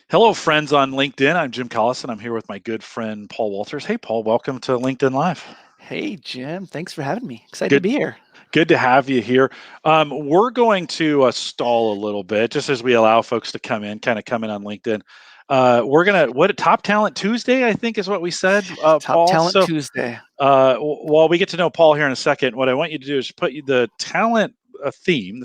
Hello, friends on LinkedIn. I'm Jim Collison. I'm here with my good friend Paul Walters. Hey, Paul, welcome to LinkedIn Live. Hey, Jim. Thanks for having me. Excited to Good, be here. good to have you here. We're going to stall a little bit just as we allow folks to come in on LinkedIn. We're gonna what Top Talent Tuesday, I think, is what we said, Top Paul. Talent So Tuesday. while we get to know Paul here in a second, what I want you to do is put the talent theme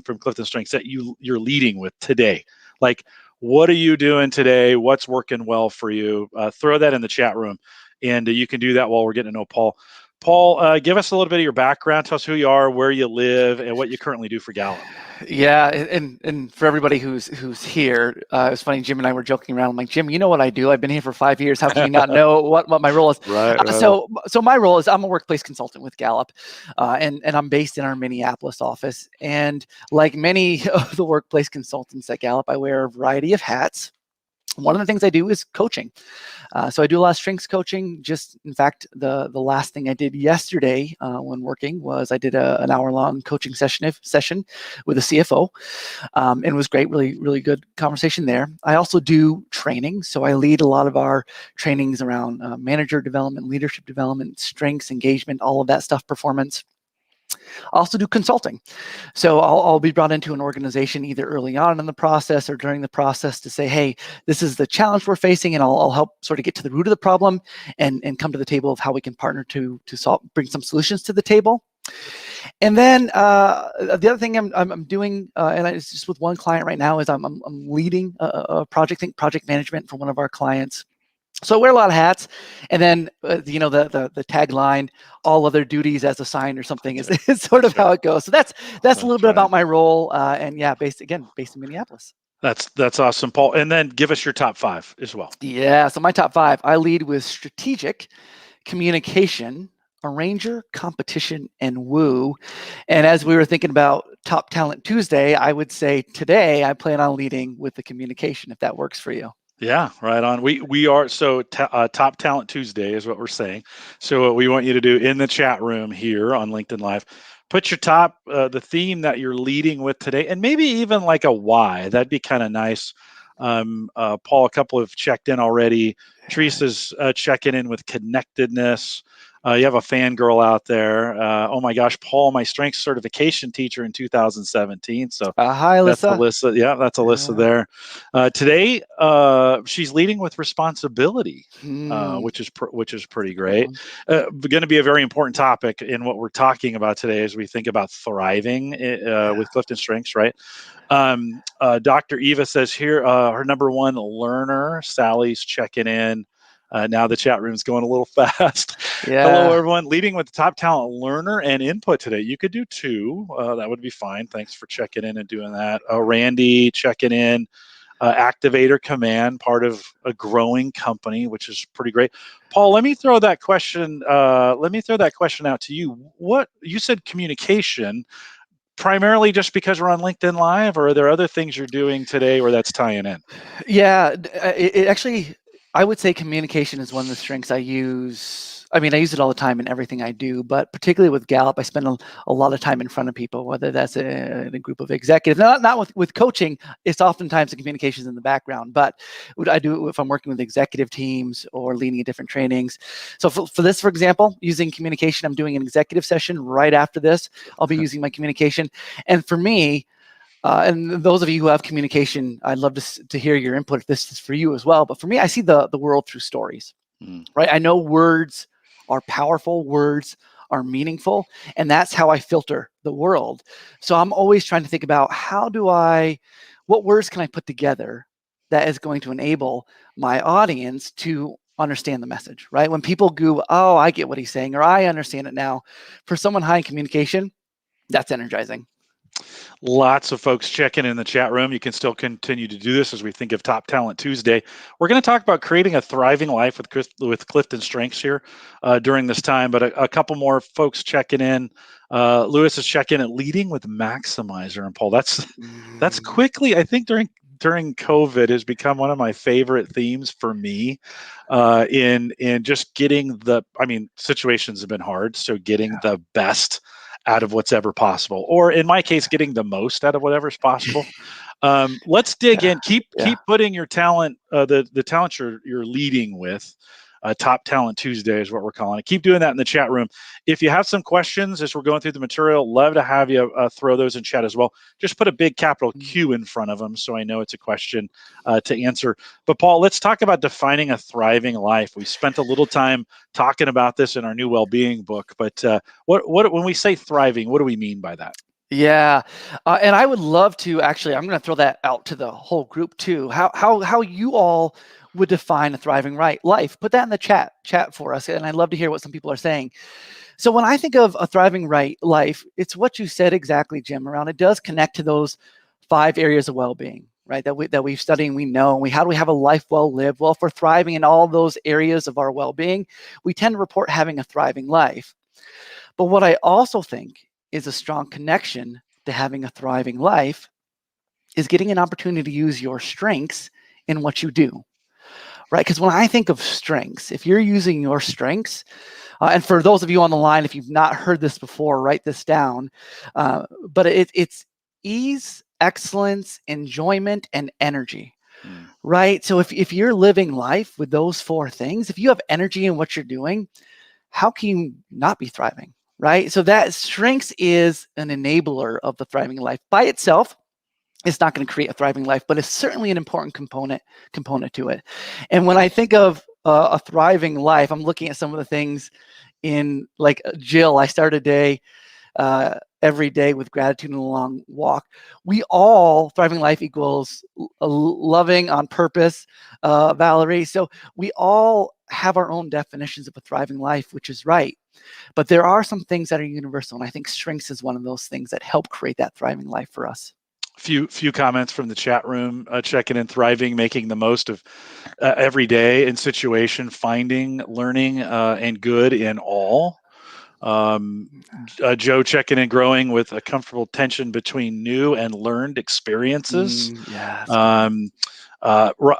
from Clifton Strengths that you're leading with today. Like, what are you doing today? What's working well for you? Throw that in the chat room, and you can do that while we're getting to know Paul. Paul, give us a little bit of your background. Tell us who you are, where you live, and what you currently do for Gallup. Yeah, and for everybody who's here, it was funny. Jim and I were joking around. I'm like, Jim, you know what I do? I've been here for 5 years. How can you not know what my role is? Right, right. So my role is I'm a workplace consultant with Gallup, and I'm based in our Minneapolis office. And like many of the workplace consultants at Gallup, I wear a variety of hats. One of the things I do is coaching. So I do a lot of strengths coaching. Just in fact, the last thing I did yesterday when working was I did an hour long coaching session with a CFO, and it was great. Really good conversation there. I also do training, so I lead a lot of our trainings around manager development, leadership development, strengths, engagement, all of that stuff, performance. I also do consulting. So I'll be brought into an organization either early on in the process or during the process to say, hey, this is the challenge we're facing, and I'll help sort of get to the root of the problem and come to the table of how we can partner to solve, bring some solutions to the table. And then the other thing I'm doing, and it's just with one client right now, is I'm leading a project management for one of our clients. So I wear a lot of hats, and then the tagline, "All other duties as assigned" or something is, is sort of Sure. how it goes. So that's a little That's bit right. about my role, and yeah, based in Minneapolis. That's awesome, Paul. And then give us your top five as well. Yeah, so my top five, I lead with strategic, communication, arranger, competition, and woo. And as we were thinking about Top Talent Tuesday, I would say today I plan on leading with the communication, if that works for you. Yeah, right on. We are Top Talent Tuesday is what we're saying. So what we want you to do in the chat room here on LinkedIn Live, put your the theme that you're leading with today, and maybe even like a why. That'd be kind of nice. Paul, a couple have checked in already. Teresa's checking in with connectedness. You have a fangirl out there. Oh my gosh, Paul, my strength certification teacher in 2017. So Hi, that's Alyssa. Alyssa. Yeah, that's Alyssa Yeah. there. Today, she's leading with responsibility, Hmm, which is pretty good great. one. Going to be a very important topic in what we're talking about today as we think about thriving with Clifton Strengths, right? Dr. Eva says here, her number one learner, Sally's checking in. Now the chat room's going a little fast. Hello, Yeah. everyone. Leading with the top talent learner and input today. You could do two. That would be fine. Thanks for checking in and doing that. Randy checking in. Activator Command, part of a growing company, which is pretty great. Paul, let me throw that question. Let me throw that question out to you. What you said communication primarily just because we're on LinkedIn Live, or are there other things you're doing today where that's tying in? Yeah, it actually, I would say communication is one of the strengths I use. I mean, I use it all the time in everything I do, but particularly with Gallup, I spend a lot of time in front of people, whether that's in a group of executives. Not with coaching, it's oftentimes the communications in the background, but what I do if I'm working with executive teams or leading different trainings. So for this, for example, using communication, I'm doing an executive session right after this. I'll be using my communication. And for me, and those of you who have communication, I'd love to hear your input if this is for you as well. But for me, I see the world through stories, Mm, right? I know words are powerful, words are meaningful, and that's how I filter the world. So I'm always trying to think about what words can I put together that is going to enable my audience to understand the message, right? When people go, oh, I get what he's saying, or I understand it now, for someone high in communication, that's energizing. Lots of folks checking in the chat room. You can still continue to do this as we think of Top Talent Tuesday. We're going to talk about creating a thriving life with Clifton Strengths here during this time, but a couple more folks checking in. Lewis is checking in, leading with Maximizer, and Paul. That's Mm, quickly, I think, during COVID has become one of my favorite themes for me. In just getting the, I mean, situations have been hard, so getting yeah. the best out of what's ever possible, or in my case, getting the most out of whatever's possible. Let's dig Yeah. in. Keep Yeah. putting your talent, the talent you're leading with. Top Talent Tuesday is what we're calling it. Keep doing that in the chat room. If you have some questions as we're going through the material, love to have you throw those in chat as well. Just put a big capital Q in front of them so I know it's a question to answer. But Paul, let's talk about defining a thriving life. We spent a little time talking about this in our new well-being book, but what when we say thriving, what do we mean by that? Yeah, and I would love to actually. I'm going to throw that out to the whole group too. How you all would define a thriving life? Put that in the chat for us, and I'd love to hear what some people are saying. So when I think of a thriving life, it's what you said exactly, Jim. Around it does connect to those 5 areas of well-being, right? That we've studied and we know. How do we have a life well lived? Well, if we're thriving in all those areas of our well-being, we tend to report having a thriving life. But what I also think is a strong connection to having a thriving life is getting an opportunity to use your strengths in what you do, right? Because when I think of strengths, if you're using your strengths, and for those of you on the line, if you've not heard this before, write this down. But it's ease, excellence, enjoyment, and energy, right? So if you're living life with those 4 things, if you have energy in what you're doing, how can you not be thriving? Right? So that strengths is an enabler of the thriving life. By itself, it's not going to create a thriving life, but it's certainly an important component to it. And when I think of a thriving life, I'm looking at some of the things in, like, Jill. I start a day every day with gratitude and a long walk. Thriving life equals loving on purpose, Valerie. So we all have our own definitions of a thriving life, which is right. But there are some things that are universal, and I think strengths is one of those things that help create that thriving life for us. Few comments from the chat room, checking in, thriving, making the most of every day and situation, finding, learning, and good in all. Joe checking in, growing with a comfortable tension between new and learned experiences. Yeah.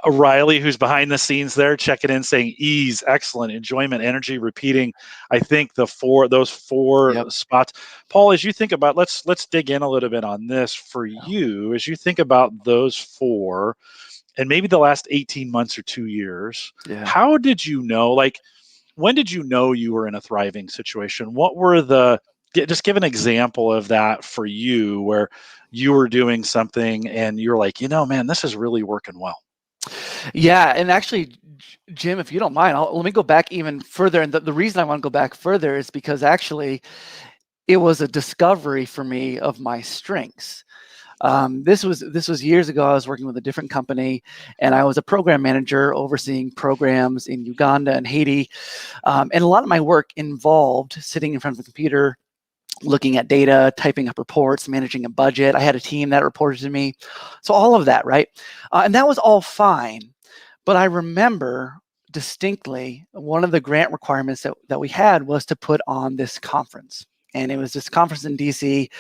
Riley, who's behind the scenes there, checking in, saying ease, excellent, enjoyment, energy, repeating. I think those four Yep. spots. Paul, as you think about, let's dig in a little bit on this for you. As you think about those 4, and maybe the last 18 months or 2 years, how did you know? Like, when did you know you were in a thriving situation? What were just give an example of that for you, where you were doing something and you're like, man, this is really working well. Yeah, and actually, Jim, if you don't mind, let me go back even further. And the reason I want to go back further is because actually it was a discovery for me of my strengths. This was years ago. I was working with a different company, and I was a program manager overseeing programs in Uganda and Haiti. And a lot of my work involved sitting in front of a computer, looking at data, typing up reports, managing a budget. I had a team that reported to me. So all of that, right? And that was all fine. But I remember distinctly one of the grant requirements that we had was to put on this conference. And it was this conference in DC.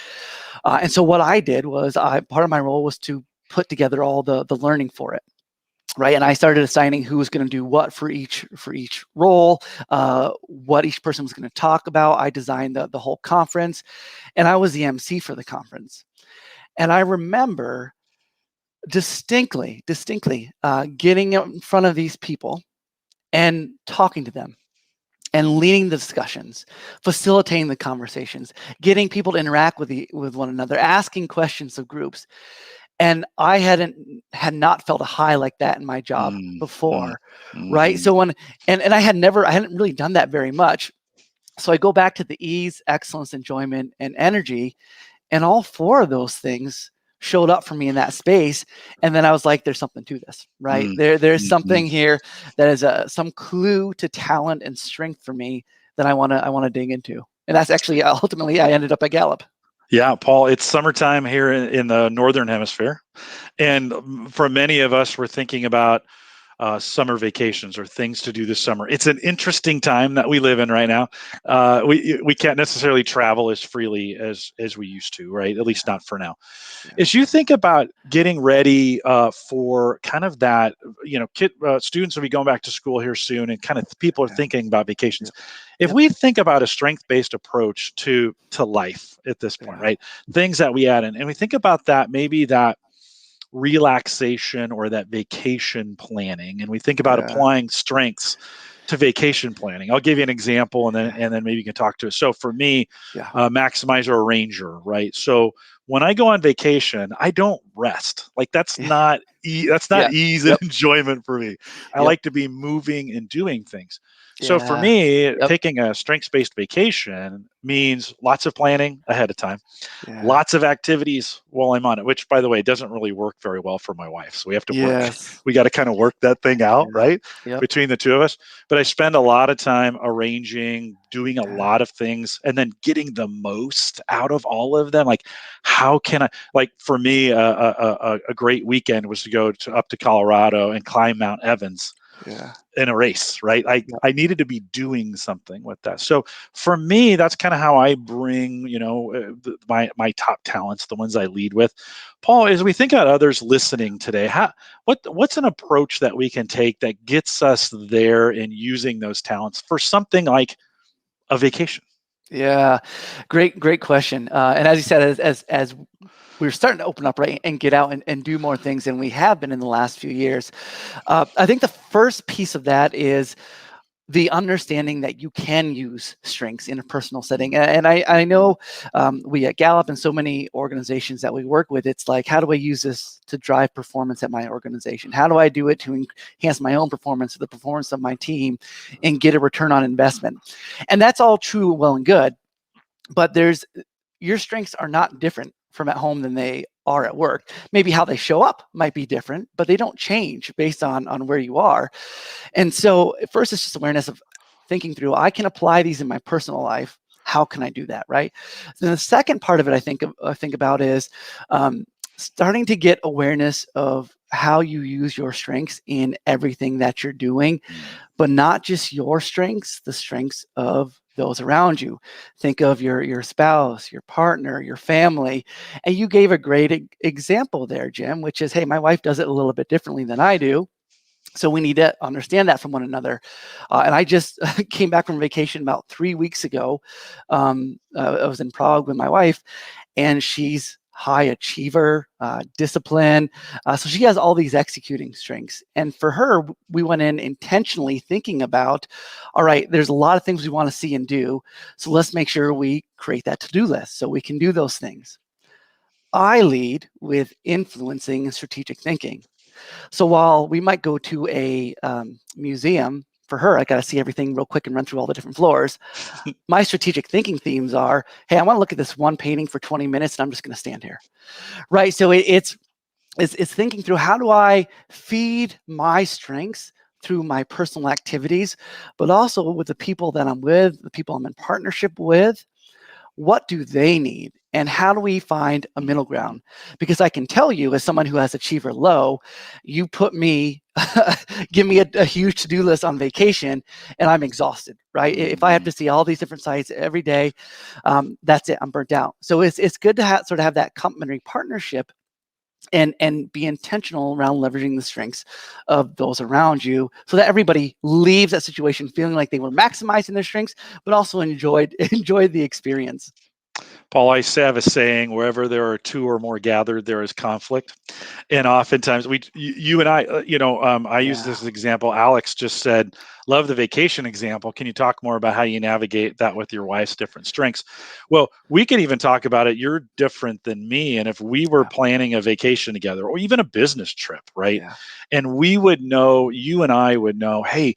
And so what I did was, part of my role was to put together all the learning for it. Right, and I started assigning who was going to do what for each role, what each person was going to talk about. I designed the whole conference, and I was the MC for the conference. And I remember distinctly getting in front of these people and talking to them and leading the discussions, facilitating the conversations, getting people to interact with one another, asking questions of groups. And I had not felt a high like that in my job before, right? So and I hadn't really done that very much. So I go back to the ease, excellence, enjoyment, and energy, and all 4 of those things showed up for me in that space. And then I was like, there's something to this, right? There's something here that is some clue to talent and strength for me that I want to dig into. And that's actually ultimately I ended up at Gallup. Yeah, Paul, it's summertime here in the Northern Hemisphere. And for many of us, we're thinking about summer vacations or things to do this summer. It's an interesting time that we live in right now. We can't necessarily travel as freely as we used to, right? At least Yeah. not for now. Yeah. As you think about getting ready for kind of that, students will be going back to school here soon, and kind of people are Yeah. thinking about vacations. Yep. If Yep. we think about a strength-based approach to life at this point, Yeah. right? Things that we add in, and we think about that, maybe that relaxation or that vacation planning, and we think about Yeah. applying strengths to vacation planning. I'll give you an example, and then Yeah. maybe you can talk to it. So for me, Yeah. maximizer arranger, right? So when I go on vacation, I don't rest. Like that's not Yeah. ease and Yep. enjoyment for me. I Yep. like to be moving and doing things. So for Yeah. me, Yep. taking a strengths based vacation means lots of planning ahead of time, Yeah. lots of activities while I'm on it, which by the way doesn't really work very well for my wife. So we have to work, Yes. we got to kind of work that thing out, Yeah. right? Yep. Between the two of us. But I spend a lot of time arranging, doing a Yeah. lot of things, and then getting the most out of all of them. Like, how can I, like, for me, a great weekend was to go up to Colorado and climb Mount Evans Yeah. in a race, right? Yep. I needed to be doing something with that. So for me, that's kind of how I bring, my top talents, the ones I lead with. Paul, as we think about others listening today, what's an approach that we can take that gets us there in using those talents for something like a vacation? Yeah. Great question. And as you said, as we're starting to open up, right, and get out and do more things than we have been in the last few years. I think the first piece of that is the understanding that you can use strengths in a personal setting. And I know we at Gallup and so many organizations that we work with, it's like, how do I use this to drive performance at my organization? How do I do it to enhance my own performance or the performance of my team and get a return on investment? And that's all true, well and good. But your strengths are not different from at home than they are at work. Maybe how they show up might be different, but they don't change based on where you are. And so first, it's just awareness of thinking through, I can apply these in my personal life. How can I do that, right? Then the second part of it I think about is starting to get awareness of how you use your strengths in everything that you're doing, Mm. but not just your strengths, the strengths of those around you. Think of your spouse, your partner, your family. And you gave a great example there, Jim, which is, hey, my wife does it a little bit differently than I do. So we need to understand that from one another. And I just came back from vacation about 3 weeks ago. I was in Prague with my wife, and she's high achiever, discipline. So she has all these executing strengths. And for her, we went in intentionally thinking about, all right, there's a lot of things we want to see and do. So let's make sure we create that to-do list so we can do those things. I lead with influencing and strategic thinking. So while we might go to a museum, for her, I got to see everything real quick and run through all the different floors. My strategic thinking themes are, hey, I want to look at this one painting for 20 minutes and I'm just going to stand here. Right. So it's thinking through, how do I feed my strengths through my personal activities, but also with the people that I'm with, the people I'm in partnership with. What do they need? And how do we find a middle ground? Because I can tell you, as someone who has achiever low, you put me, give me a huge to-do list on vacation, and I'm exhausted, right? If I have to see all these different sites every day, that's it. I'm burnt out. So it's good to sort of have that complementary partnership and be intentional around leveraging the strengths of those around you so that everybody leaves that situation feeling like they were maximizing their strengths, but also enjoyed the experience. Paul, I have a saying: wherever there are two or more gathered, there is conflict. And oftentimes, you and I, I use Yeah. this as example. Alex just said, "Love the vacation example." Can you talk more about how you navigate that with your wife's different strengths? Well, we could even talk about it. You're different than me, and if we were Yeah. planning a vacation together, or even a business trip, right? Yeah. And we would know, you and I would know, hey,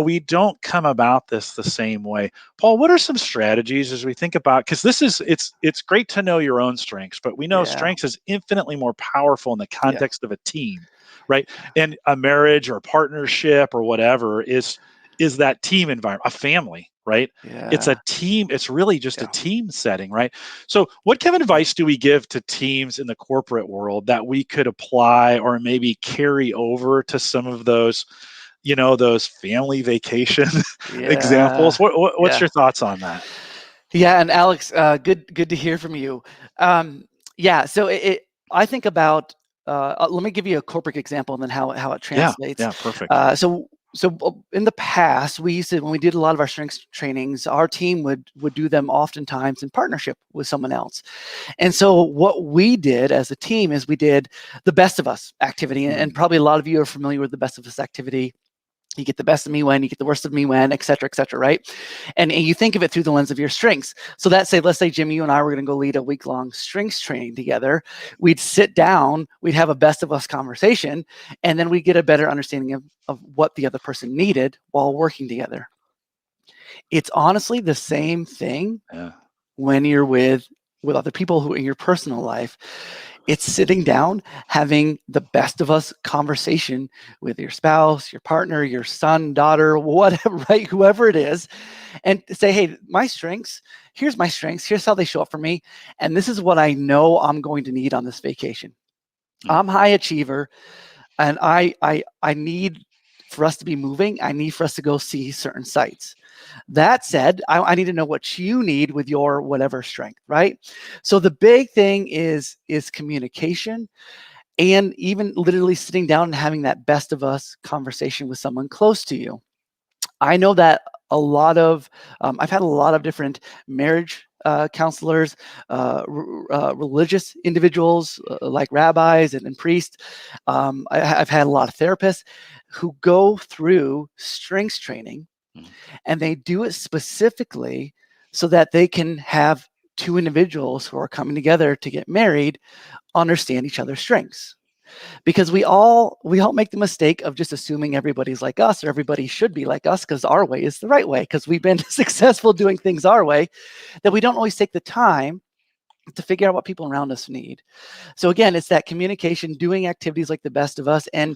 we don't come about this the same way. Paul, what are some strategies as we think about, because it's great to know your own strengths, but we know Yeah. strengths is infinitely more powerful in the Yeah. context of a team, right? And a marriage or partnership or whatever is that team environment, a family, right? It's a Yeah. team. It's really just a Yeah. team setting, right? So, what kind of advice do we give to teams in the corporate world that we could apply or maybe carry over to some of those, those family vacation examples? Yeah. What's Yeah. your thoughts on that? Yeah. And Alex, good to hear from you. Yeah. So I think about, let me give you a corporate example and then how it Yeah, translates. yeah, perfect. So in the past, we used to, when we did a lot of our strengths trainings, our team would do them oftentimes in partnership with someone else. And so what we did as a team is we did the best of us activity, and Mm, probably a lot of you are familiar with the best of us activity. You get the best of me when, you get the worst of me when, et cetera, right? And you think of it through the lens of your strengths. So let's say, Jim, you and I were going to go lead a week-long strengths training together. We'd sit down, we'd have a best of us conversation, and then we'd get a better understanding of what the other person needed while working together. It's honestly the same thing yeah. when you're with other people who in your personal life. It's sitting down, having the best of us conversation with your spouse, your partner, your son, daughter, whatever, right? Whoever it is, and say, hey, my strengths, here's my strengths, here's how they show up for me. And this is what I know I'm going to need on this vacation. Mm, I'm high achiever, and I need for us to be moving. I need for us to go see certain sites. That said, I need to know what you need with your whatever strength, right? So the big thing is communication, and even literally sitting down and having that best of us conversation with someone close to you. I know that I've had a lot of different marriage counselors, religious individuals like rabbis and priests. I've had a lot of therapists who go through strengths training, mm. and they do it specifically so that they can have two individuals who are coming together to get married understand each other's strengths, because we all make the mistake of just assuming everybody's like us or everybody should be like us because our way is the right way, because we've been successful doing things our way, that we don't always take the time to figure out what people around us need. So again, it's that communication, doing activities like the best of us, and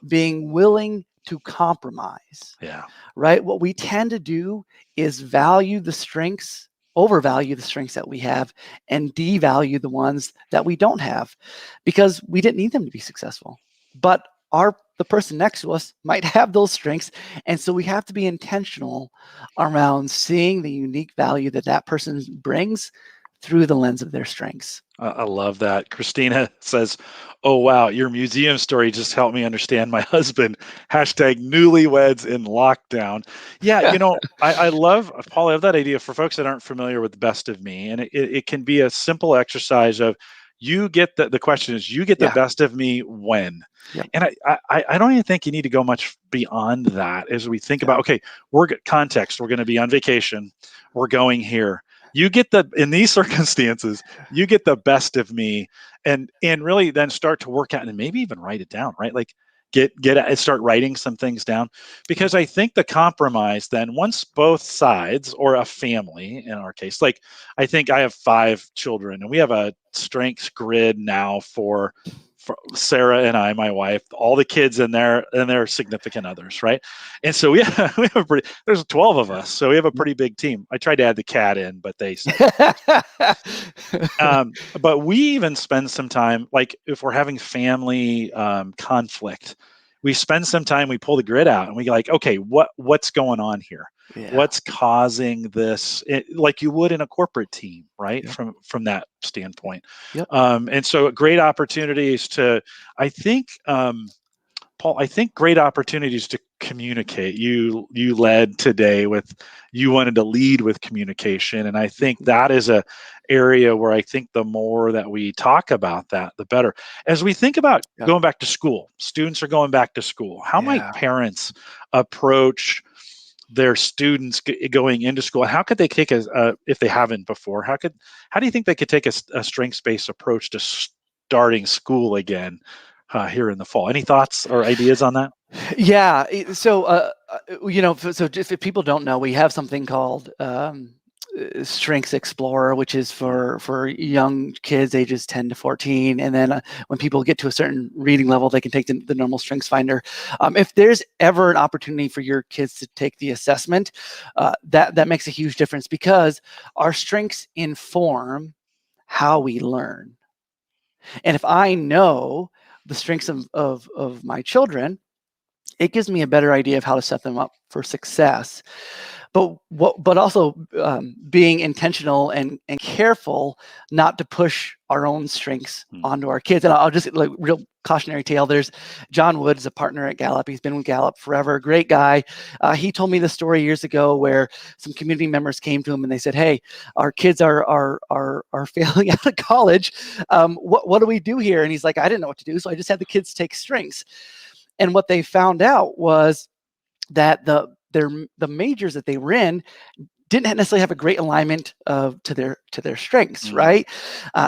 being willing to compromise, Yeah. right? What we tend to do is value the strengths, overvalue the strengths that we have, and devalue the ones that we don't have, because we didn't need them to be successful. But the person next to us might have those strengths, and so we have to be intentional around seeing the unique value that that person brings through the lens of their strengths. I love that. Christina says, "Oh wow, your museum story just helped me understand my husband." Hashtag newlyweds in lockdown. Yeah, I love Paul. I have that idea for folks that aren't familiar with the best of me, and it can be a simple exercise of you get the question is you get the Yeah. best of me when, Yep. and I don't even think you need to go much beyond that as we think Yeah. about okay, context. We're going to be on vacation. We're going here. You get the in these circumstances you get the best of me, and really then start to work out and maybe even write it down, right? Like start writing some things down, Yep. because I think the compromise then, once both sides or a family in our case, like I think I have 5 children and we have a strengths grid now for Sarah and I, my wife, all the kids and their significant others, right? And so we have, we have a pretty. There's 12 of Yeah. us, so we have a Yep. pretty big team. I tried to add the cat in, but they said no. But we even spend some time, like if we're having family conflict, we spend some time. We pull the grid out and we like, okay, what's going on here? Yeah. What's causing this? Like you would in a corporate team, right? Yep. From that standpoint, Yep. and so great opportunities to, I think. Paul, I think great opportunities to communicate. You led today with you wanted to lead with communication, and I think Mhm. that is a area where I think the more that we talk about that, the better. As we think about Yep. going back to school, students are going back to school. How might Yeah. parents approach their students going into school? How could they take if they haven't before? How do you think they could take a strengths based approach to starting school again here in the fall? Any thoughts or ideas on that? Yeah. So, so just if people don't know, we have something called Strengths Explorer, which is for young kids ages 10 to 14. And then when people get to a certain reading level, they can take the normal Strengths Finder. If there's ever an opportunity for your kids to take the assessment, that makes a huge difference, because our strengths inform how we learn. And if I know the strengths of my children, it gives me a better idea of how to set them up for success. But also being intentional and careful not to push our own strengths onto our kids. And I'll just, like, real cautionary tale. There's John Woods, a partner at Gallup. He's been with Gallup forever. Great guy. He told me the story years ago where some community members came to him and they said, "Hey, our kids are failing out of college. What do we do here?" And he's like, "I didn't know what to do, so I just had the kids take strengths." And what they found out was that the majors that they were in didn't necessarily have a great alignment to their strengths, right?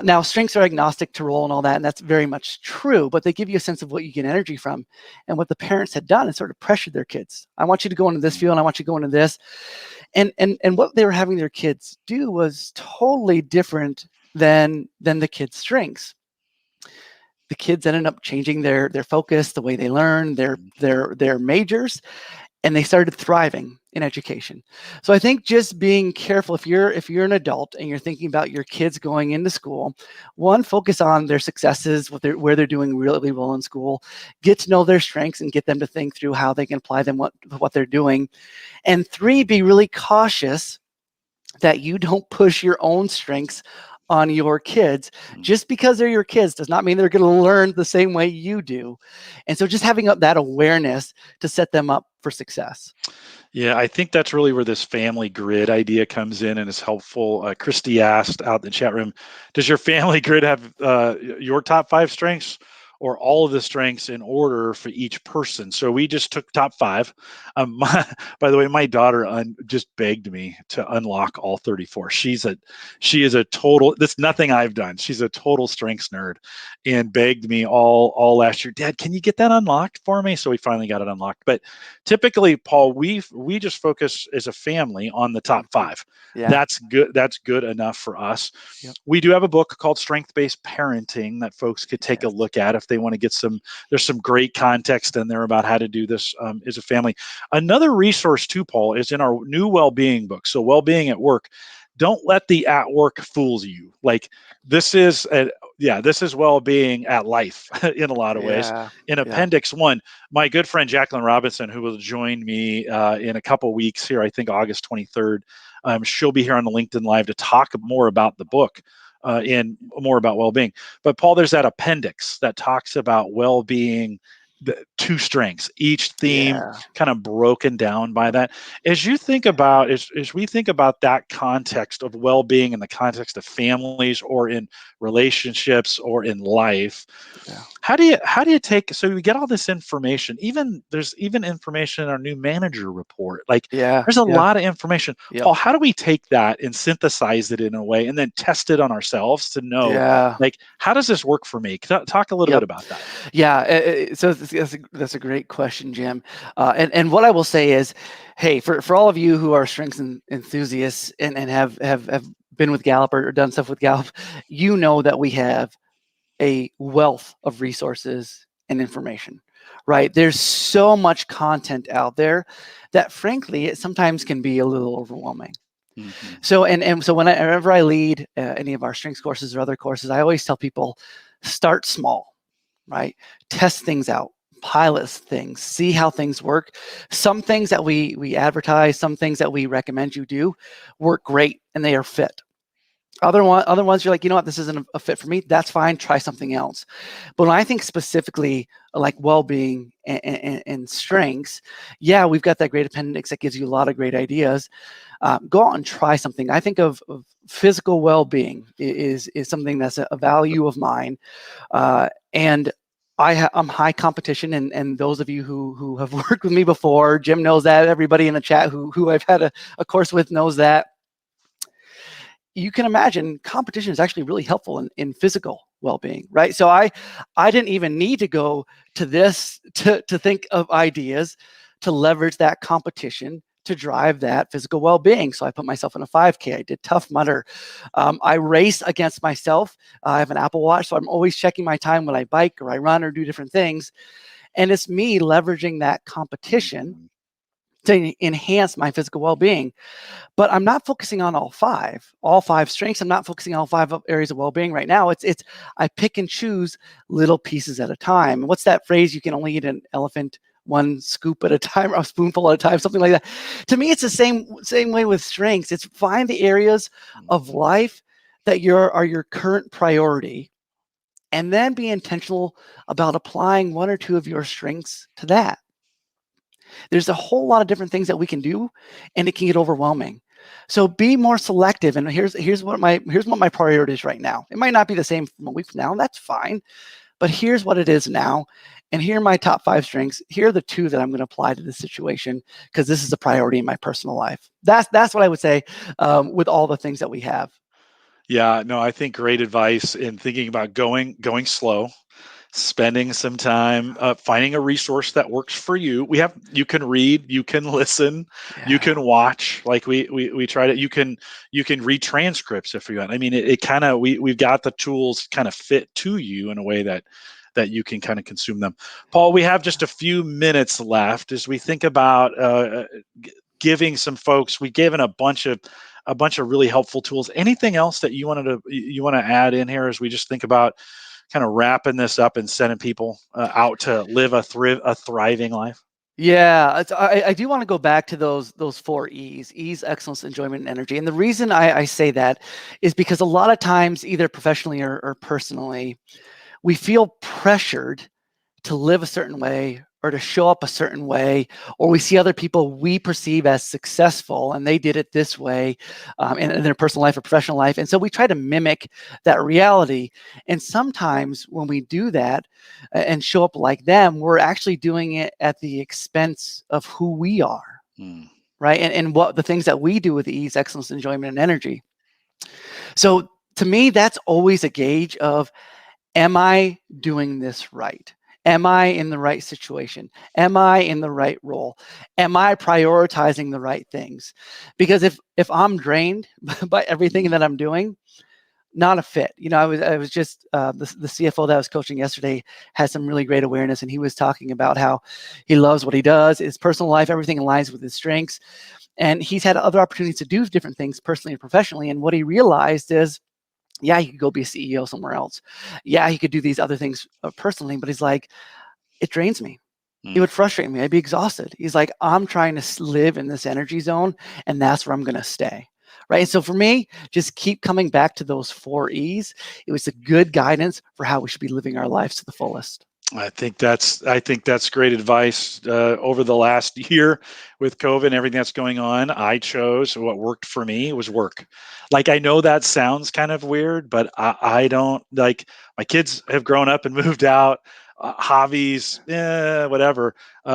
Now, strengths are agnostic to role and all that, and that's very much true, but they give you a sense of what you get energy from. And what the parents had done is sort of pressured their kids. I want you to go into this field, and I want you to go into this. And what they were having their kids do was totally different than the kids' strengths. The kids ended up changing their focus, the way they learn, their majors, and they started thriving in education. So I think just being careful, if you're an adult and you're thinking about your kids going into school, one, focus on their successes, where they're doing really well in school, get to know their strengths and get them to think through how they can apply them what they're doing. And three, be really cautious that you don't push your own strengths on your kids. Just because they're your kids does not mean they're going to learn the same way you do. And so just having that awareness to set them up for success. Yeah, I think that's really where this family grid idea comes in and is helpful. Christy asked out in the chat room, does your family grid have your top 5 strengths, or all of the strengths in order for each person? So we just took top 5. By the way, my daughter just begged me to unlock all 34. She is a total, that's nothing I've done. She's a total strengths nerd, and begged me all last year, "Dad, can you get that unlocked for me?" So we finally got it unlocked. But typically, Paul, we just focus as a family on the top 5. Yeah. That's good enough for us. Yep. We do have a book called Strength-Based Parenting that folks could take a look at if they want to get there's some great context in there about how to do this as a family. Another resource too, Paul, is in our new well-being book. So Wellbeing at Work. Don't let the at work fools you. Like, this is well-being at life in a lot of ways. In Appendix 1, my good friend Jacqueline Robinson, who will join me in a couple weeks here, I think August 23rd, she'll be here on the LinkedIn Live to talk more about the book and more about well-being. But Paul, there's that appendix that talks about well-being, the 2 strengths, each theme kind of broken down by that. As you think about, as we think about that context of well-being in the context of families or in relationships or in life, how do you take, so we get all this information, there's even information in our new manager report, like there's a lot of information. Paul, how do we take that and synthesize it in a way and then test it on ourselves to know, like, how does this work for me? Talk a little bit about that. So that's a great question, Jim. And what I will say is, hey, for all of you who are strengths enthusiasts and have been with Gallup or done stuff with Gallup, you know that we have a wealth of resources and information, right? There's so much content out there that, frankly, it sometimes can be a little overwhelming. So whenever I lead any of our strengths courses or other courses, I always tell people, start small, right? Test things out, pilot things, see how things work. Some things that we advertise, some things that we recommend you do work great and they are fit. Other ones, you're like, you know what, this isn't a fit for me. That's fine. Try something else. But when I think specifically like well-being and strengths, we've got that great appendix that gives you a lot of great ideas. Go out and try something. I think of physical well-being is something that's a value of mine. And I'm high competition, and those of you who have worked with me before, Jim knows that. Everybody in the chat who I've had a course with knows that. You can imagine competition is actually really helpful in physical well-being, right? So I didn't even need to go to this to think of ideas to leverage that competition to drive that physical well-being. So I put myself in a 5K. I did Tough Mudder. I race against myself. I have an Apple Watch, so I'm always checking my time when I bike or I run or do different things. And it's me leveraging that competition to enhance my physical well-being. But I'm not focusing on all five strengths. I'm not focusing on all five areas of well-being right now. It's I pick and choose little pieces at a time. What's that phrase? You can only eat an elephant one scoop at a time, or a spoonful at a time, something like that. To me, it's the same way with strengths. It's find the areas of life that are your current priority, and then be intentional about applying one or two of your strengths to that. There's a whole lot of different things that we can do, and it can get overwhelming. So be more selective. And here's what my priority is right now. It might not be the same from a week from now. That's fine. But here's what it is now. And here are my top 5 strengths. Here are the 2 that I'm going to apply to this situation, because this is a priority in my personal life. That's what I would say with all the things that we have. Yeah, no, I think great advice in thinking about going slow, spending some time, finding a resource that works for you. You can read, you can listen, you Yeah. can watch. Like we try to, you can read transcripts if you want. I mean, it kind of, we've got the tools kind of fit to you in a way that you can kind of consume them. Paul, we have just a few minutes left as we think about giving some folks. We've given a bunch of really helpful tools. Anything else that you want to add in here as we just think about kind of wrapping this up and sending people out to live a thriving life? Yeah, I do want to go back to those 4 E's: ease, excellence, enjoyment, and energy. And the reason I say that is because a lot of times, either professionally or personally, we feel pressured to live a certain way or to show up a certain way, or we see other people we perceive as successful and they did it this way in their personal life or professional life. And so we try to mimic that reality. And sometimes when we do that and show up like them, we're actually doing it at the expense of who we are, right? And what the things that we do with ease, excellence, enjoyment, and energy. So to me, that's always a gauge of, am I doing this right? Am I in the right situation? Am I in the right role? Am I prioritizing the right things? Because if I'm drained by everything that I'm doing, not a fit. I was just the CFO that I was coaching yesterday has some really great awareness, and he was talking about how he loves what he does, his personal life, everything aligns with his strengths, and he's had other opportunities to do different things personally and professionally. And what he realized is, yeah, he could go be a CEO somewhere else. Yeah, he could do these other things personally, but he's like, it drains me. It would frustrate me. I'd be exhausted. He's like, I'm trying to live in this energy zone, and that's where I'm going to stay. Right. And so for me, just keep coming back to those 4 E's. It was a good guidance for how we should be living our lives to the fullest. I think that's great advice. Over the last year with COVID and everything that's going on, I chose what worked for me was work. Like, I know that sounds kind of weird, but I don't like, my kids have grown up and moved out. Hobbies, whatever.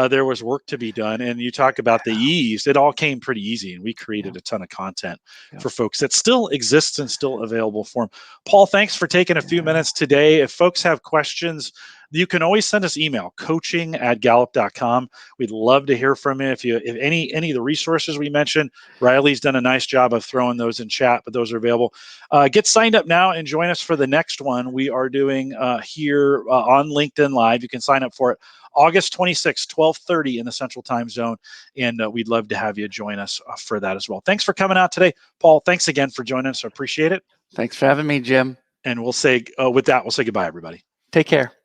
There was work to be done, and you talk about the ease. It all came pretty easy, and we created a ton of content for folks that still exists and still available for them. Paul, thanks for taking a few minutes today. If folks have questions, you can always send us email, coaching@gallup.com. We'd love to hear from you. If any of the resources we mentioned, Riley's done a nice job of throwing those in chat, but those are available. Get signed up now and join us for the next one we are doing here on LinkedIn Live. You can sign up for it August 26th, 12:30 in the Central Time Zone, and we'd love to have you join us for that as well. Thanks for coming out today, Paul. Thanks again for joining us. I appreciate it. Thanks for having me, Jim. And we'll say, with that, we'll say goodbye, everybody. Take care.